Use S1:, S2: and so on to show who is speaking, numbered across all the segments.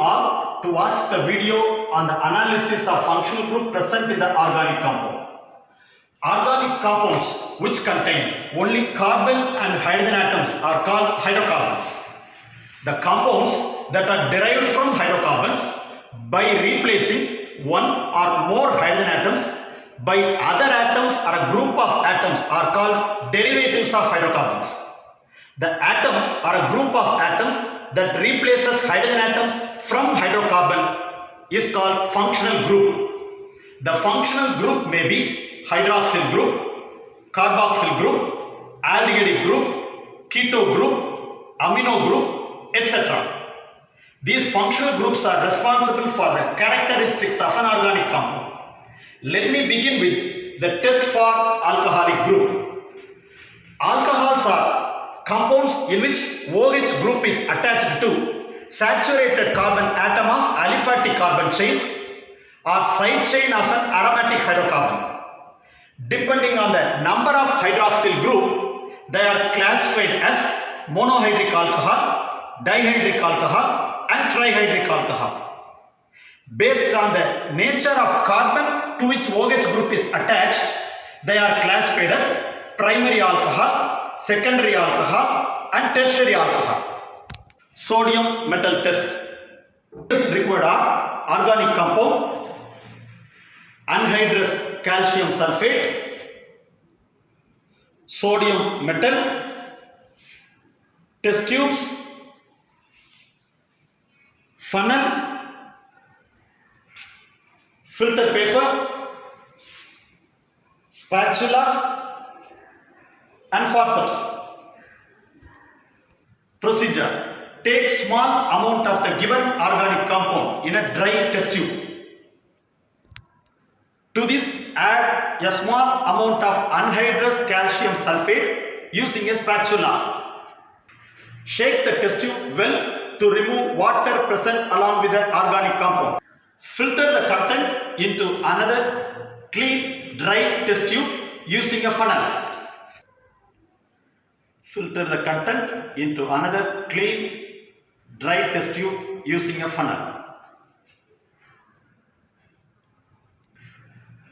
S1: all to watch the video on the analysis of functional group present in the organic compound. Organic compounds which contain only carbon and hydrogen atoms are called hydrocarbons. The compounds that are derived from hydrocarbons by replacing one or more hydrogen atoms by other atoms or a group of atoms are called derivatives of hydrocarbons. The atom or a group of atoms that replaces hydrogen atoms from hydrocarbon is called functional group. The functional group may be hydroxyl group, carboxyl group, aldehyde group, keto group, amino group, etc. These functional groups are responsible for the characteristics of an organic compound. Let me begin with the test for alcoholic group. Alcohols are compounds in which OH group is attached to saturated carbon atom of aliphatic carbon chain or side chain of an aromatic hydrocarbon. Depending on the number of hydroxyl group, they are classified as monohydric alcohol, dihydric alcohol and trihydric alcohol. Based on the nature of carbon to which OH group is attached, they are classified as primary alcohol, secondary alcohol and tertiary alcohol. Sodium metal test. This required are organic compound, anhydrous calcium sulfate, sodium metal, test tubes, funnel, filter paper, spatula and forceps. Procedure. Take small amount of the given organic compound in a dry test tube. To this, add a small amount of anhydrous calcium sulfate using a spatula. Shake the test tube well to remove water present along with the organic compound. Filter the content into another clean dry test tube using a funnel. Filter the content into another clean dry test tube using a funnel.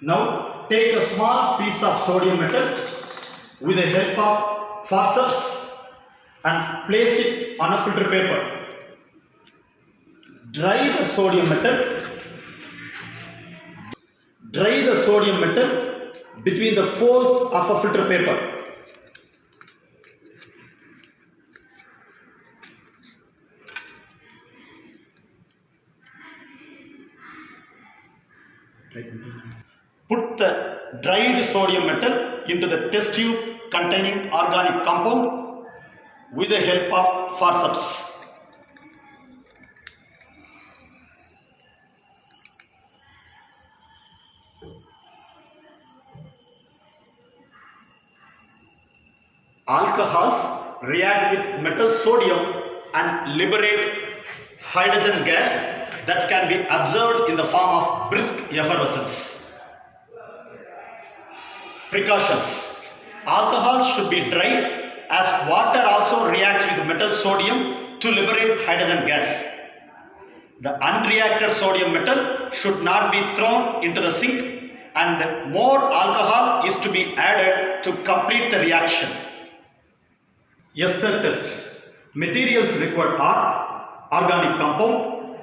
S1: Now take a small piece of sodium metal with the help of forceps and place it on a filter paper. Dry the sodium metal between the folds of a filter paper. Put the dried sodium metal into the test tube containing organic compound with the help of forceps. Alcohols react with metal sodium and liberate hydrogen gas that can be observed in the form of brisk effervescence. Precautions. Alcohol should be dry as water also reacts with metal sodium to liberate hydrogen gas. The unreacted sodium metal should not be thrown into the sink and more alcohol is to be added to complete the reaction. Ester test. Materials required are organic compound,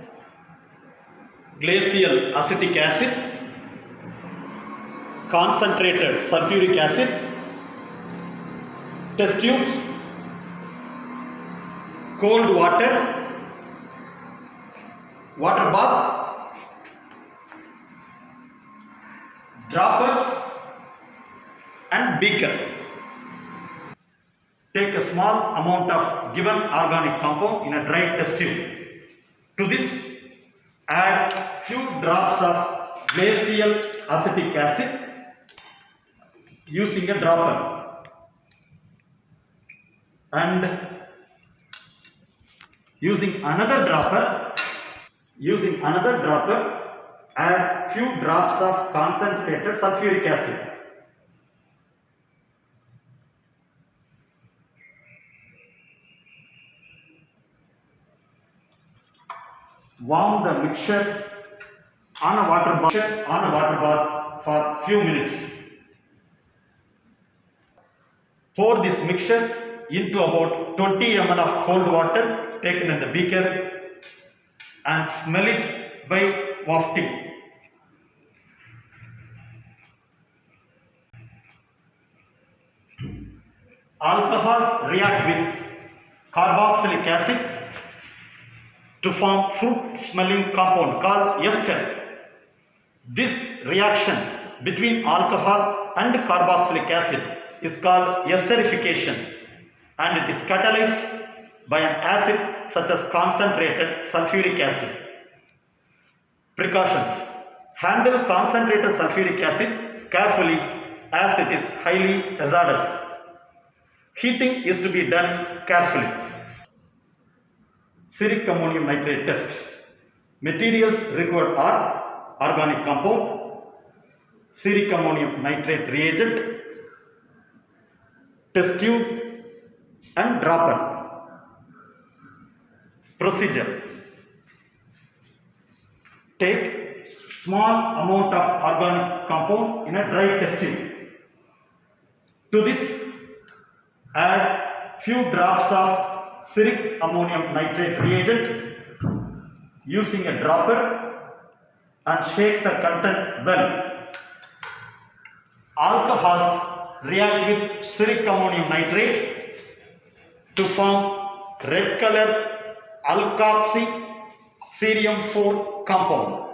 S1: glacial acetic acid, concentrated sulfuric acid, test tubes, cold water, water bath, droppers and beaker. Take a small amount of given organic compound in a dry test tube. To this, add few drops of glacial acetic acid using a dropper and using another dropper add few drops of concentrated sulfuric acid. Warm the mixture on a water bath for few minutes. Pour this mixture into about 20 ml of cold water taken in the beaker and smell it by wafting. Alcohols react with carboxylic acid to form fruit-smelling compound called ester. This reaction between alcohol and carboxylic acid is called esterification, and it is catalyzed by an acid such as concentrated sulfuric acid. Precautions: handle concentrated sulfuric acid carefully as it is highly hazardous. Heating is to be done carefully. Ceric ammonium nitrate test. Materials required are organic compound, ceric ammonium nitrate reagent, test tube and dropper. Procedure: take small amount of organic compound in a dry test tube. To this, add few drops of ceric ammonium nitrate reagent using a dropper and shake the content well. Alcohols react with ceric ammonium nitrate to form red color alkoxy cerium 4 compound.